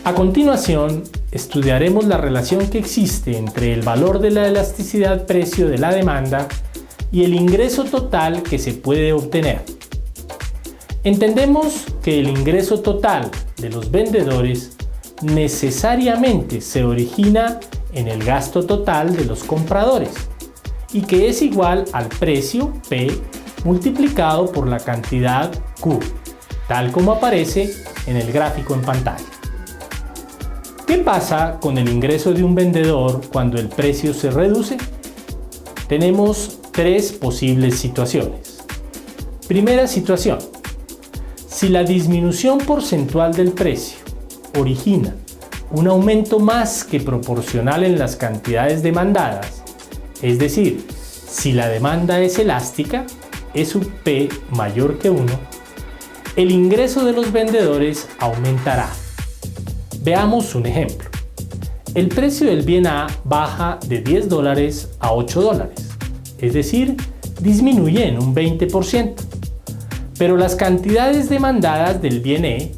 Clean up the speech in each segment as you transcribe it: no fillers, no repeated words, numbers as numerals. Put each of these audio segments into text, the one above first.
A continuación, estudiaremos la relación que existe entre el valor de la elasticidad precio de la demanda y el ingreso total que se puede obtener. Entendemos que el ingreso total de los vendedores necesariamente se origina en el gasto total de los compradores y que es igual al precio P multiplicado por la cantidad Q, tal como aparece en el gráfico en pantalla. ¿Qué pasa con el ingreso de un vendedor cuando el precio se reduce? Tenemos tres posibles situaciones. Primera situación: si la disminución porcentual del precio origina un aumento más que proporcional en las cantidades demandadas, es decir, si la demanda es elástica, es un P mayor que 1, el ingreso de los vendedores aumentará. Veamos un ejemplo. El precio del bien A baja de $10 a $8, es decir, disminuye en un 20%. Pero las cantidades demandadas del bien E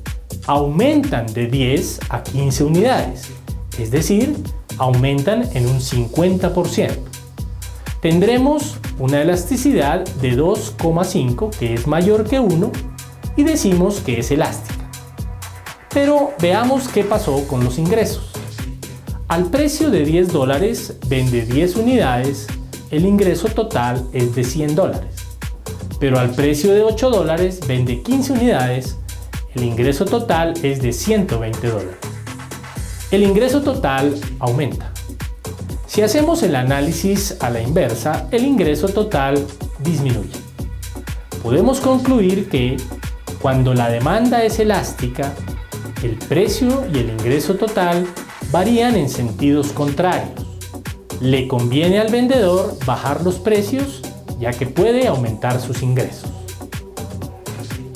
aumentan de 10 a 15 unidades, es decir, aumentan en un 50%. Tendremos una elasticidad de 2,5 que es mayor que 1 y decimos que es elástica. Pero veamos qué pasó con los ingresos. Al precio de $10 vende 10 unidades, el ingreso total es de $100. Pero al precio de $8 vende 15 unidades, el ingreso total es de $120. El ingreso total aumenta. Si hacemos el análisis a la inversa, el ingreso total disminuye. Podemos concluir que cuando la demanda es elástica, el precio y el ingreso total varían en sentidos contrarios. Le conviene al vendedor bajar los precios, ya que puede aumentar sus ingresos.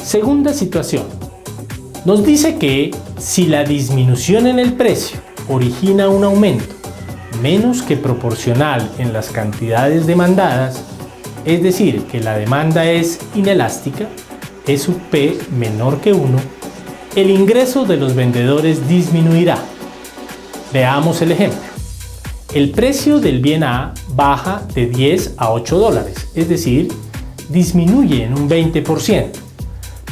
Segunda situación. Nos dice que si la disminución en el precio origina un aumento menos que proporcional en las cantidades demandadas, es decir, que la demanda es inelástica, es un P menor que 1, el ingreso de los vendedores disminuirá. Veamos el ejemplo. El precio del bien A baja de 10 a $8, es decir, disminuye en un 20%,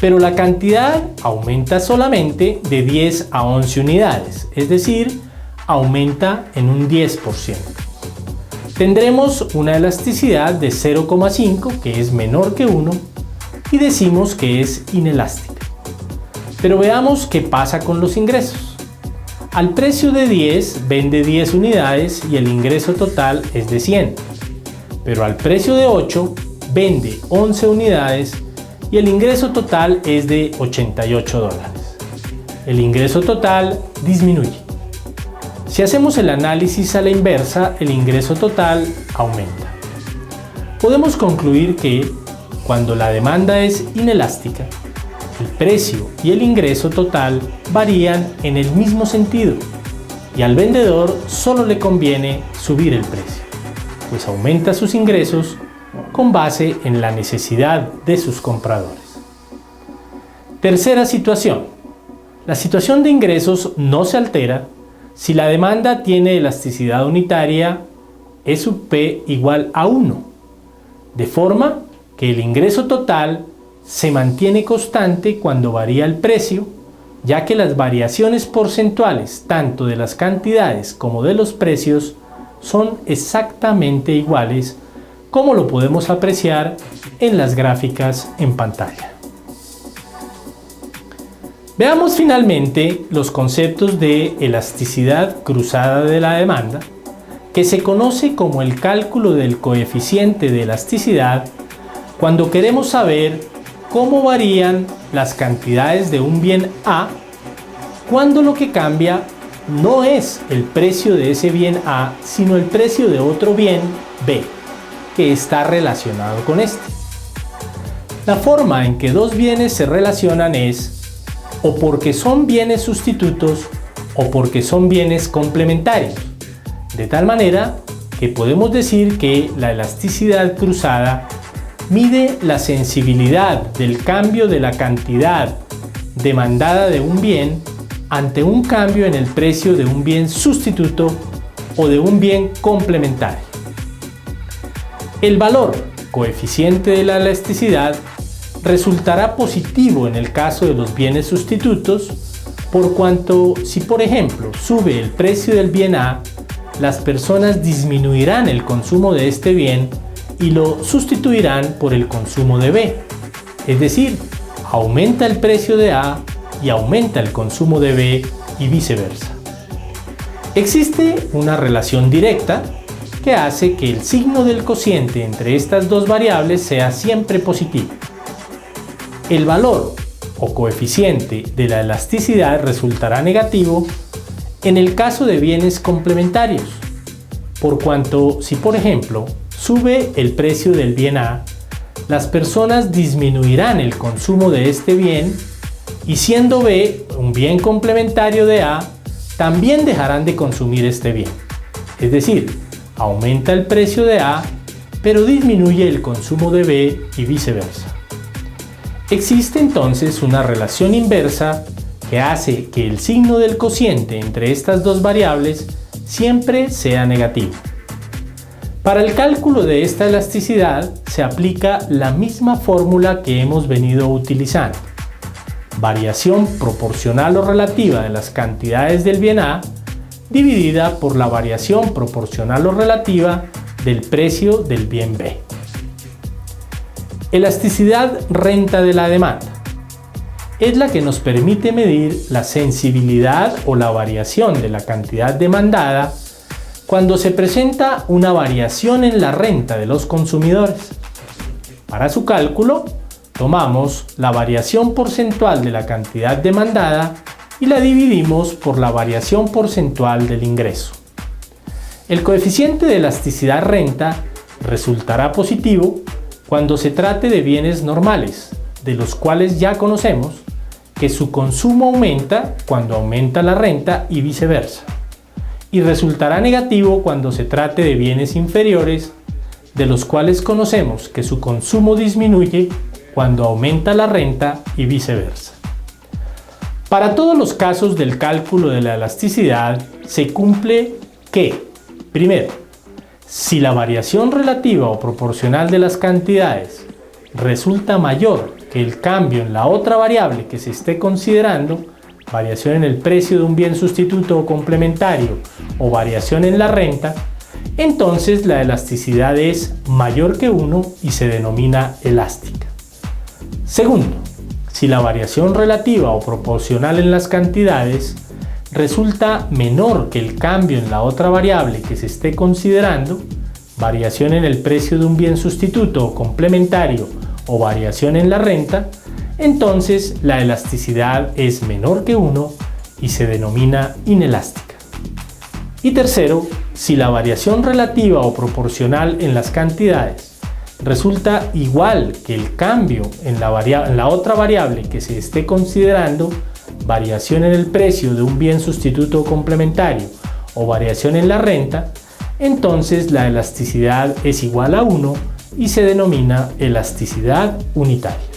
pero la cantidad aumenta solamente de 10 a 11 unidades, es decir, aumenta en un 10%. Tendremos una elasticidad de 0,5 que es menor que 1 y decimos que es inelástica. Pero veamos qué pasa con los ingresos. Al precio de 10 vende 10 unidades y el ingreso total es de 100. Pero al precio de 8 vende 11 unidades y el ingreso total es de $88. El ingreso total disminuye. Si hacemos el análisis a la inversa, el ingreso total aumenta. Podemos concluir que cuando la demanda es inelástica, el precio y el ingreso total varían en el mismo sentido y al vendedor solo le conviene subir el precio, pues aumenta sus ingresos con base en la necesidad de sus compradores. Tercera situación. La situación de ingresos no se altera si la demanda tiene elasticidad unitaria E sub P igual a 1, de forma que el ingreso total se mantiene constante cuando varía el precio, ya que las variaciones porcentuales tanto de las cantidades como de los precios son exactamente iguales, como lo podemos apreciar en las gráficas en pantalla. Veamos finalmente los conceptos de elasticidad cruzada de la demanda, que se conoce como el cálculo del coeficiente de elasticidad cuando queremos saber cómo varían las cantidades de un bien A cuando lo que cambia no es el precio de ese bien A, sino el precio de otro bien B, que está relacionado con este. La forma en que dos bienes se relacionan es o porque son bienes sustitutos o porque son bienes complementarios, de tal manera que podemos decir que la elasticidad cruzada mide la sensibilidad del cambio de la cantidad demandada de un bien ante un cambio en el precio de un bien sustituto o de un bien complementario. El valor coeficiente de la elasticidad resultará positivo en el caso de los bienes sustitutos, por cuanto si por ejemplo sube el precio del bien A, las personas disminuirán el consumo de este bien y lo sustituirán por el consumo de B. Es decir, aumenta el precio de A y aumenta el consumo de B y viceversa. Existe una relación directa que hace que el signo del cociente entre estas dos variables sea siempre positivo. El valor o coeficiente de la elasticidad resultará negativo en el caso de bienes complementarios, por cuanto si por ejemplo sube el precio del bien A, las personas disminuirán el consumo de este bien y siendo B un bien complementario de A, también dejarán de consumir este bien. Es decir, aumenta el precio de A, pero disminuye el consumo de B y viceversa. Existe entonces una relación inversa que hace que el signo del cociente entre estas dos variables siempre sea negativo. Para el cálculo de esta elasticidad se aplica la misma fórmula que hemos venido utilizando. Variación proporcional o relativa de las cantidades del bien A dividida por la variación proporcional o relativa del precio del bien B. Elasticidad renta de la demanda. Es la que nos permite medir la sensibilidad o la variación de la cantidad demandada cuando se presenta una variación en la renta de los consumidores. Para su cálculo, tomamos la variación porcentual de la cantidad demandada y la dividimos por la variación porcentual del ingreso. El coeficiente de elasticidad renta resultará positivo cuando se trate de bienes normales, de los cuales ya conocemos que su consumo aumenta cuando aumenta la renta y viceversa, y resultará negativo cuando se trate de bienes inferiores, de los cuales conocemos que su consumo disminuye cuando aumenta la renta y viceversa. Para todos los casos del cálculo de la elasticidad se cumple que, primero, si la variación relativa o proporcional de las cantidades resulta mayor que el cambio en la otra variable que se esté considerando, variación en el precio de un bien sustituto o complementario o variación en la renta, entonces la elasticidad es mayor que 1 y se denomina elástica. Segundo, si la variación relativa o proporcional en las cantidades resulta menor que el cambio en la otra variable que se esté considerando, variación en el precio de un bien sustituto o complementario o variación en la renta, entonces la elasticidad es menor que 1 y se denomina inelástica. Y tercero, si la variación relativa o proporcional en las cantidades resulta igual que el cambio en la otra variable que se esté considerando, variación en el precio de un bien sustituto o complementario o variación en la renta, entonces la elasticidad es igual a 1 y se denomina elasticidad unitaria.